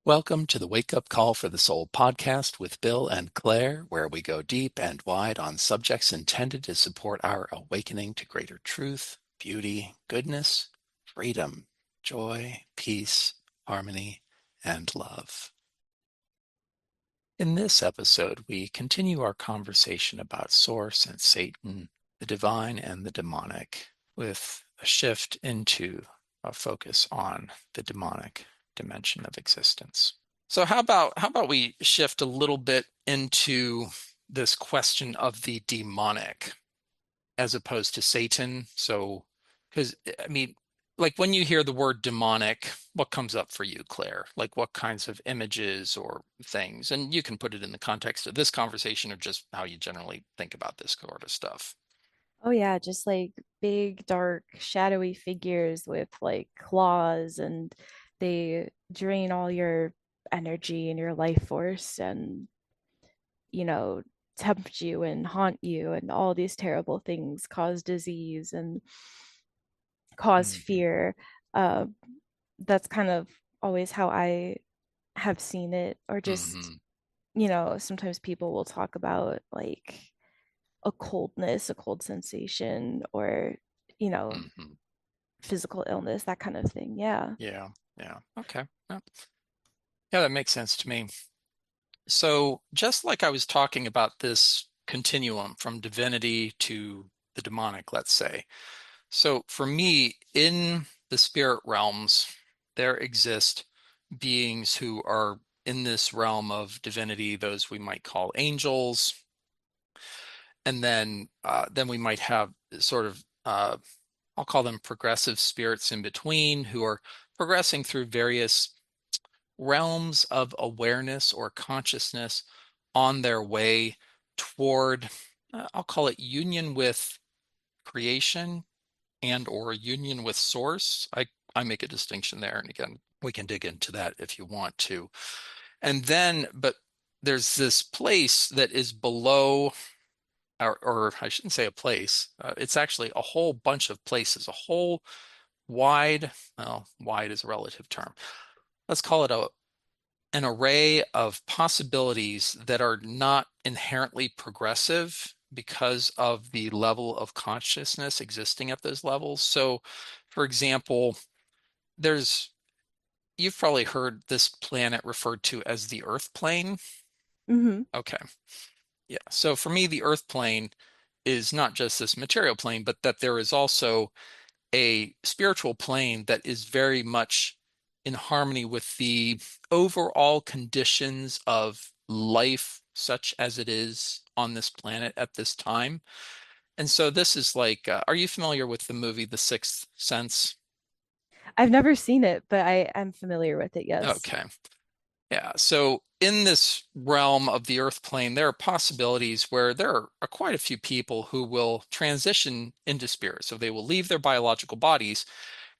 Welcome to the Wake Up Call for the Soul podcast with Bill and Claire, where we go deep and wide on subjects intended to support our awakening to greater truth, beauty, goodness, freedom, joy, peace, harmony, and love. In this episode, we continue our conversation about Source and Satan, the divine and the demonic, with a shift into a focus on the demonic dimension of existence. So how about we shift a little bit into this question of the demonic as opposed to Satan? So, because I mean, like when you hear the word demonic, what comes up for you, Claire? Like what kinds of images or things? And you can put it in the context of this conversation or just how you generally think about this sort of stuff. Oh yeah, just like big, dark, shadowy figures with like claws, and they drain all your energy and your life force and, you know, tempt you and haunt you, and all these terrible things cause disease and cause Mhm. fear. Uh, that's kind of always how I have seen it, or just, Mhm. sometimes people will talk about like a coldness, a cold sensation, or, you know, Mhm. physical illness, that kind of thing. Yeah. Yeah. Yeah. Okay. Yeah. Yeah, that makes sense to me. So, just like I was talking about this continuum from divinity to the demonic, let's say. So, for me, in the spirit realms, there exist beings who are in this realm of divinity, those we might call angels, and then we might have sort of I'll call them progressive spirits in between who are progressing through various realms of awareness or consciousness on their way toward, I'll call it union with creation and or union with source. I make a distinction there. And again, we can dig into that if you want to. But there's this place that is below, or I shouldn't say a place. It's actually a whole bunch of places, a whole wide, well, wide is a relative term. Let's call it an array of possibilities that are not inherently progressive because of the level of consciousness existing at those levels. So, for example, there's you've probably heard this planet referred to as the Earth plane. Hmm. Okay. Yeah. So for me, the Earth plane is not just this material plane, but that there is also a spiritual plane that is very much in harmony with the overall conditions of life, such as it is on this planet at this time. And so this is like, are you familiar with the movie The Sixth Sense? I've never seen it, but I am familiar with it. Yes. Okay. Yeah. So in this realm of the Earth plane, there are possibilities where there are quite a few people who will transition into spirit. So they will leave their biological bodies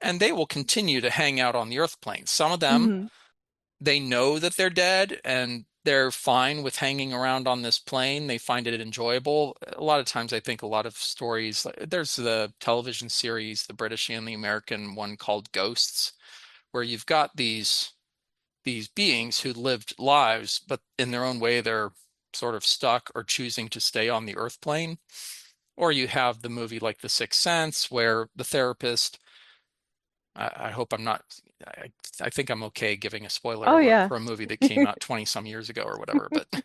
and they will continue to hang out on the Earth plane. Some of them, Hmm. they know that they're dead and they're fine with hanging around on this plane. They find it enjoyable. A lot of times, I think a lot of stories, there's the television series, the British and the American one called Ghosts, where you've got these beings who lived lives, but in their own way, they're sort of stuck or choosing to stay on the Earth plane. Or you have the movie like The Sixth Sense, where the therapist I hope I'm not. I, I think I'm okay giving a spoiler Oh alert yeah. for a movie that came out 20 some years ago or whatever. But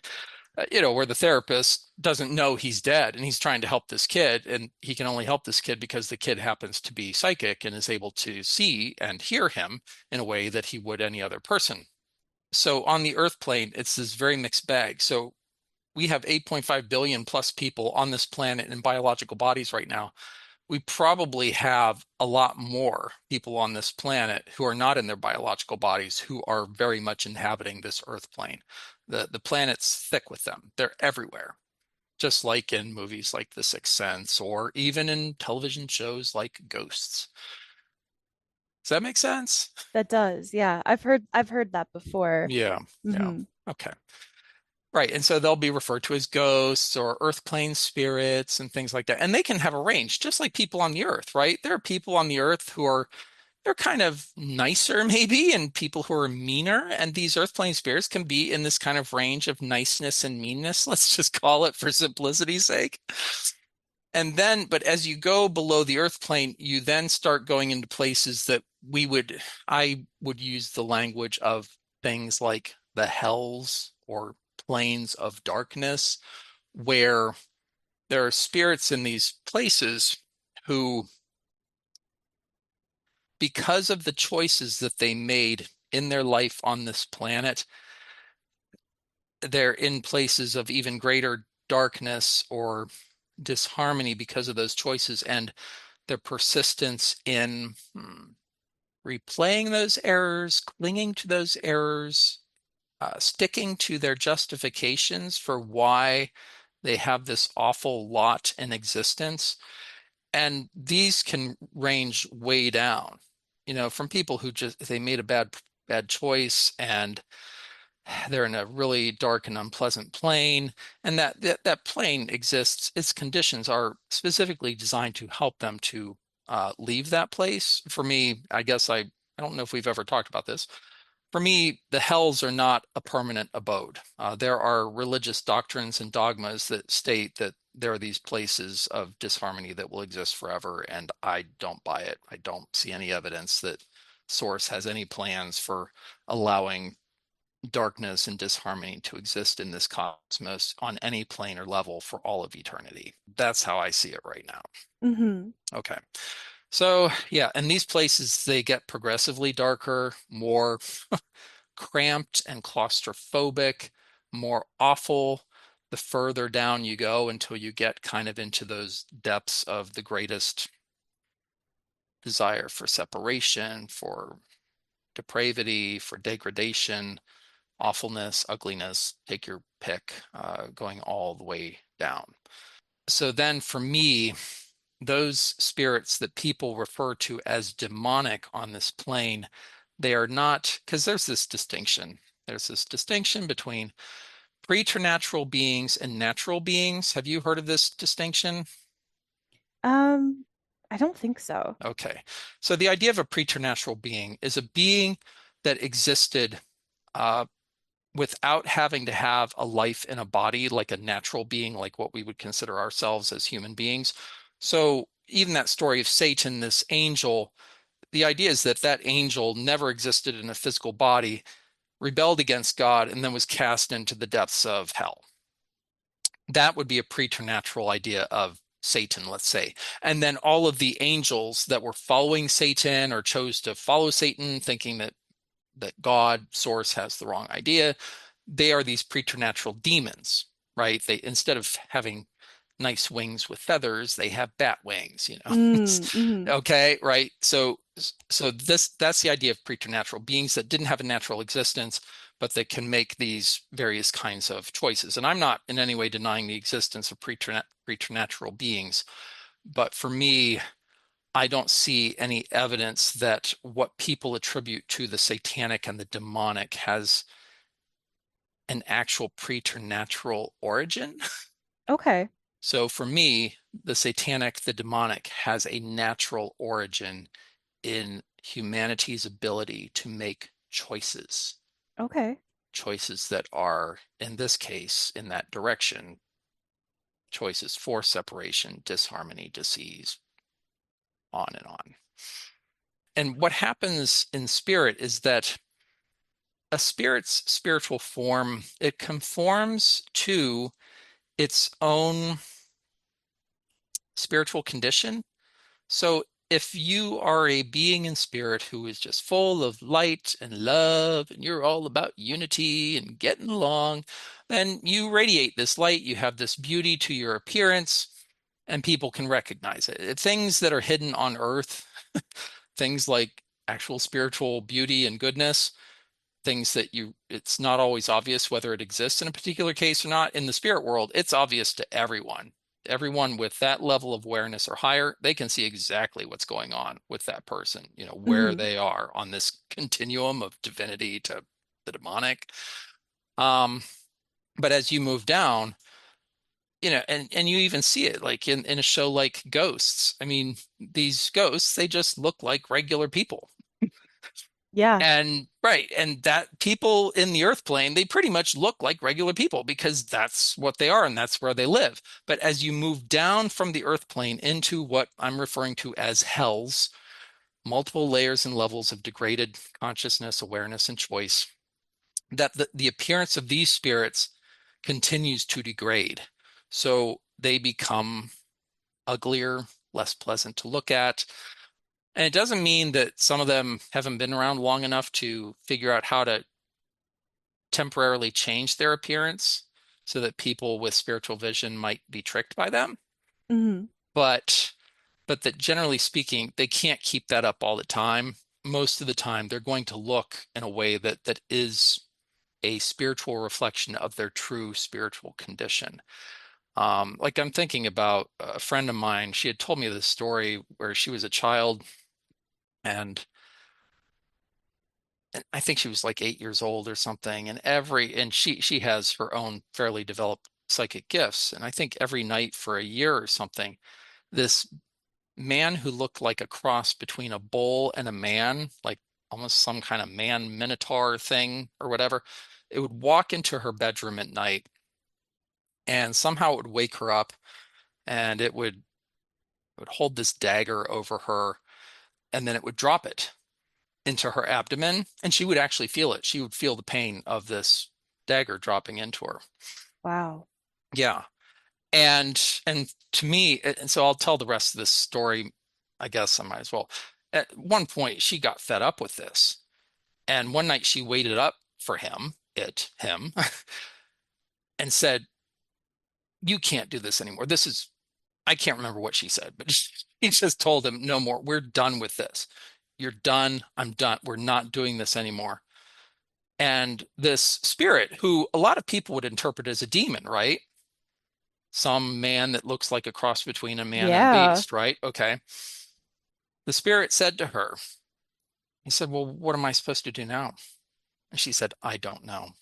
where the therapist doesn't know he's dead and he's trying to help this kid, and he can only help this kid because the kid happens to be psychic and is able to see and hear him in a way that he would any other person. So on the Earth plane, it's this very mixed bag. So we have 8.5 billion plus people on this planet in biological bodies right now. We probably have a lot more people on this planet who are not in their biological bodies who are very much inhabiting this Earth plane. The planet's thick with them. They're everywhere, just like in movies like The Sixth Sense or even in television shows like Ghosts. Does that make sense? That does. Yeah. I've heard that before. Yeah, yeah. Hmm. Okay. Right. And so they'll be referred to as ghosts or earth plane spirits and things like that. And they can have a range, just like people on the earth, right? There are people on the earth who are they're kind of nicer maybe, and people who are meaner. And these earth plane spirits can be in this kind of range of niceness and meanness, let's just call it for simplicity's sake. And then, but as you go below the earth plane, you then start going into places that I would use the language of things like the hells or planes of darkness, where there are spirits in these places who, because of the choices that they made in their life on this planet, they're in places of even greater darkness or disharmony because of those choices and their persistence in replaying those errors, clinging to those errors, sticking to their justifications for why they have this awful lot in existence. And these can range way down, from people who just they made a bad choice and they're in a really dark and unpleasant plane, and that plane exists. Its conditions are specifically designed to help them to leave that place. For me, I don't know if we've ever talked about this. For me, the hells are not a permanent abode. There are religious doctrines and dogmas that state that there are these places of disharmony that will exist forever, and I don't buy it. I don't see any evidence that Source has any plans for allowing darkness and disharmony to exist in this cosmos on any plane or level for all of eternity. That's how I see it right now. Mm-hmm. Okay. So, yeah, and these places, they get progressively darker, more cramped and claustrophobic, more awful the further down you go until you get kind of into those depths of the greatest desire for separation, for depravity, for degradation, awfulness, ugliness, take your pick, going all the way down. So then for me, those spirits that people refer to as demonic on this plane, they are not, because there's this distinction. There's this distinction between preternatural beings and natural beings. Have you heard of this distinction? Um, I don't think so. Okay. So the idea of a preternatural being is a being that existed uh, without having to have a life in a body like a natural being, like what we would consider ourselves as human beings. So even that story of Satan, this angel, the idea is that that angel never existed in a physical body, rebelled against God, and then was cast into the depths of hell. That would be a preternatural idea of Satan, let's say. And then all of the angels that were following Satan or chose to follow Satan, thinking that God, source, has the wrong idea, they are these preternatural demons, right? They, instead of having nice wings with feathers, they have bat wings, Mm, mm-hmm. Okay, right? So that's the idea of preternatural beings that didn't have a natural existence, but that can make these various kinds of choices. And I'm not in any way denying the existence of preternatural beings, but for me, I don't see any evidence that what people attribute to the satanic and the demonic has an actual preternatural origin. Okay. So for me, the satanic, the demonic has a natural origin in humanity's ability to make choices, Okay. choices that are, in this case, in that direction, choices for separation, disharmony, disease, on and on. And what happens in spirit is that a spirit's spiritual form, it conforms to its own spiritual condition. So if you are a being in spirit who is just full of light and love, and you're all about unity and getting along, then you radiate this light. You have this beauty to your appearance, and people can recognize it. Things that are hidden on earth, things like actual spiritual beauty and goodness, things that it's not always obvious whether it exists in a particular case or not. In the spirit world, it's obvious to everyone. Everyone with that level of awareness or higher, they can see exactly what's going on with that person, where Mm-hmm. they are on this continuum of divinity to the demonic. Um, but as you move down, and you even see it like in a show like Ghosts. I mean, these ghosts, they just look like regular people. Yeah. And right, and that people in the earth plane, they pretty much look like regular people because that's what they are and that's where they live. But as you move down from the earth plane into what I'm referring to as hells, multiple layers and levels of degraded consciousness, awareness, and choice, that the appearance of these spirits continues to degrade. So they become uglier, less pleasant to look at. And it doesn't mean that some of them haven't been around long enough to figure out how to temporarily change their appearance so that people with spiritual vision might be tricked by them. Hmm. But that generally speaking, they can't keep that up all the time. Most of the time, they're going to look in a way that is a spiritual reflection of their true spiritual condition. Like I'm thinking about a friend of mine. She had told me this story where she was a child, and I think she was like 8 years old or something. And she has her own fairly developed psychic gifts. And I think every night for a year or something, this man who looked like a cross between a bull and a man, like almost some kind of man minotaur thing or whatever, it would walk into her bedroom at night and somehow it would wake her up, and it would hold this dagger over her, and then it would drop it into her abdomen, and she would actually feel it. She would feel the pain of this dagger dropping into her. Wow. Yeah. And to me, and so I'll tell the rest of this story. I guess I might as well. At one point, she got fed up with this. And one night she waited up for him, and said, "You can't do this anymore. I can't remember what she said, but she just told him, no more. We're done with this. You're done. I'm done. We're not doing this anymore." And this spirit, who a lot of people would interpret as a demon, right? Some man that looks like a cross between a man and a Yeah. beast, right? Okay. The spirit said to her, he said, "Well, what am I supposed to do now?" And she said, "I don't know."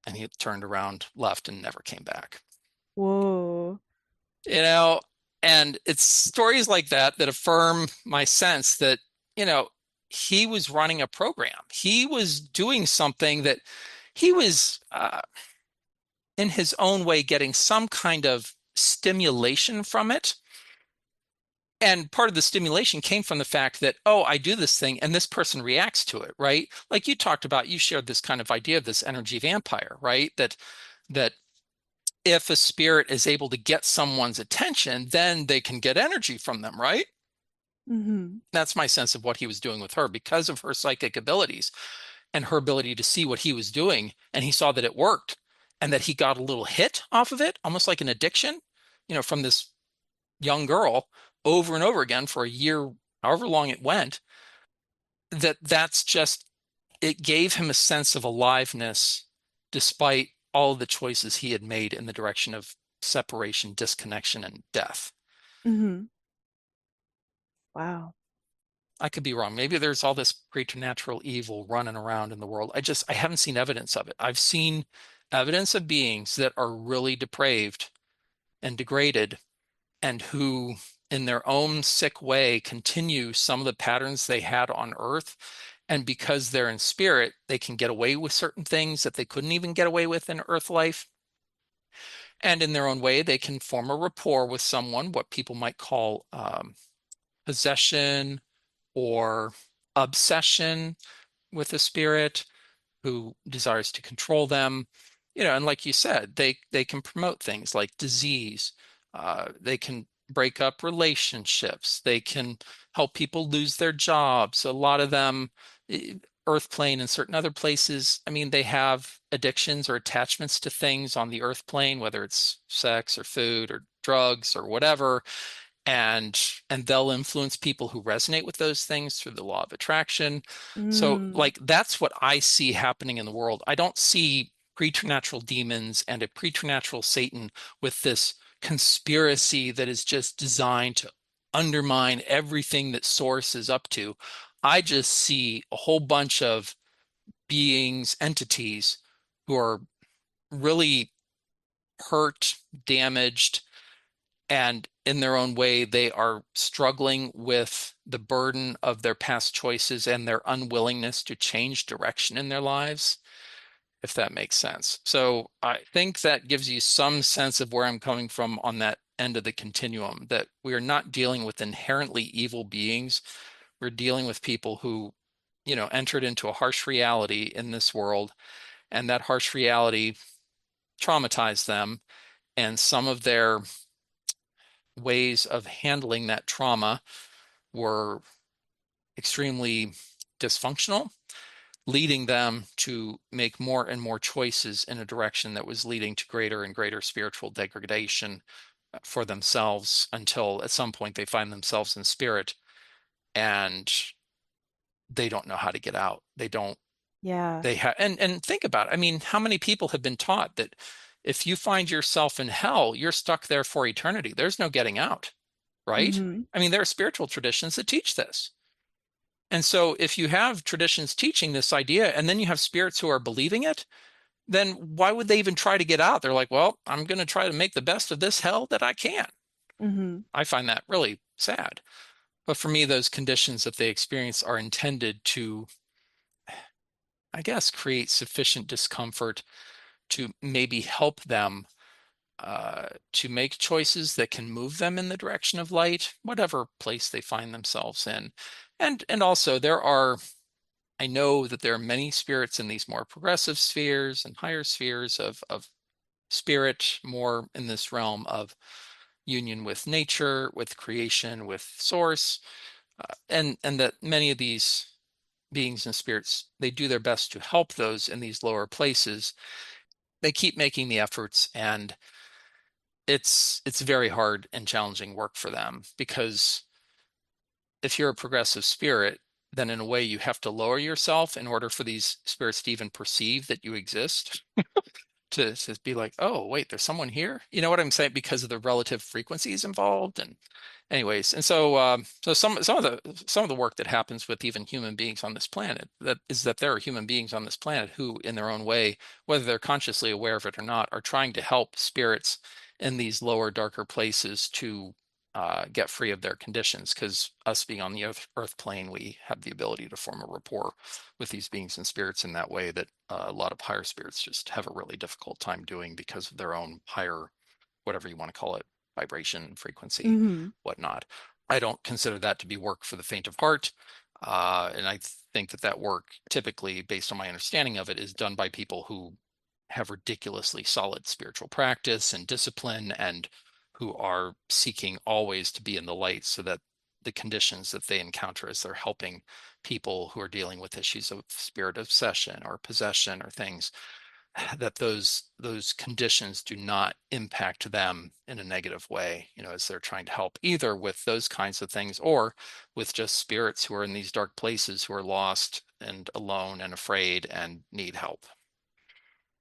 And he turned around, left, and never came back. Whoa. You know, and it's stories like that that affirm my sense that, you know, he was running a program. He was doing something that he was, in his own way, getting some kind of stimulation from it. And part of the stimulation came from the fact that, oh, I do this thing and this person reacts to it, right? Like you talked about, you shared this kind of idea of this energy vampire, right? That if a spirit is able to get someone's attention, then they can get energy from them, right? Hmm. That's my sense of what he was doing with her because of her psychic abilities and her ability to see what he was doing. And he saw that it worked and that he got a little hit off of it, almost like an addiction, from this young girl over and over again for a year, however long it went, that's just, it gave him a sense of aliveness despite all of the choices he had made in the direction of separation, disconnection, and death. Hmm. Wow. I could be wrong. Maybe there's all this preternatural evil running around in the world. I haven't seen evidence of it. I've seen evidence of beings that are really depraved and degraded and who, in their own sick way, continue some of the patterns they had on Earth. And because they're in spirit, they can get away with certain things that they couldn't even get away with in Earth life. And in their own way, they can form a rapport with someone, what people might call possession or obsession with a spirit who desires to control them. And like you said, they can promote things like disease. They can break up relationships. They can help people lose their jobs. A lot of them, Earth plane and certain other places, I mean, they have addictions or attachments to things on the Earth plane, whether it's sex or food or drugs or whatever, and they'll influence people who resonate with those things through the law of attraction. So Mm. like that's what I see happening in the world. I don't see preternatural demons and a preternatural Satan with this conspiracy that is just designed to undermine everything that source is up to. I just see a whole bunch of beings, entities who are really hurt, damaged, and in their own way, they are struggling with the burden of their past choices and their unwillingness to change direction in their lives, if that makes sense. So I think that gives you some sense of where I'm coming from on that end of the continuum, that we are not dealing with inherently evil beings. We're dealing with people who, entered into a harsh reality in this world, and that harsh reality traumatized them. And some of their ways of handling that trauma were extremely dysfunctional, leading them to make more and more choices in a direction that was leading to greater and greater spiritual degradation for themselves until at some point they find themselves in spirit and they don't know how to get out. They don't, Yeah. they have, and think about it. I mean, how many people have been taught that if you find yourself in hell, you're stuck there for eternity? There's no getting out, right? Mm-hmm. I mean, there are spiritual traditions that teach this. And so if you have traditions teaching this idea and then you have spirits who are believing it, then why would they even try to get out? They're like, well, I'm going to try to make the best of this hell that I can. Mm-hmm. I find that really sad. But for me, those conditions that they experience are intended to, I guess, create sufficient discomfort to maybe help them to make choices that can move them in the direction of light, whatever place they find themselves in. And also I know that there are many spirits in these more progressive spheres and higher spheres of spirit, more in this realm of union with nature, with creation, with source, and that many of these beings and spirits, they do their best to help those in these lower places. They keep making the efforts, and it's very hard and challenging work for them because if you're a progressive spirit, then in a way you have to lower yourself in order for these spirits to even perceive that you exist. To be like, oh, wait, there's someone here. You know what I'm saying? Because of the relative frequencies involved. And anyways, and so some of the work that happens with even human beings on this planet, that is that there are human beings on this planet who, in their own way, whether they're consciously aware of it or not, are trying to help spirits in these lower, darker places to get free of their conditions. Because us being on the earth plane, we have the ability to form a rapport with these beings and spirits in that way that a lot of higher spirits just have a really difficult time doing because of their own higher, whatever you want to call it, vibration, frequency, Mm-hmm. whatnot. I don't consider that to be work for the faint of heart. And I think that that work, typically, based on my understanding of it, is done by people who have ridiculously solid spiritual practice and discipline and who are seeking always to be in the light so that the conditions that they encounter as they're helping people who are dealing with issues of spirit obsession or possession or things, that those conditions do not impact them in a negative way, as they're trying to help either with those kinds of things or with just spirits who are in these dark places who are lost and alone and afraid and need help.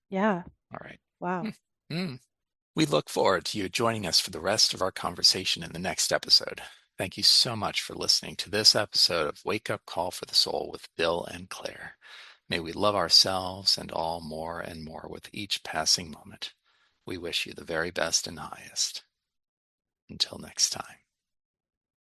Yeah. All right. Wow. Hmm. We look forward to you joining us for the rest of our conversation in the next episode. Thank you so much for listening to this episode of Wake Up Call for the Soul with Bill and Claire. May we love ourselves and all more and more with each passing moment. We wish you the very best and highest. Until next time.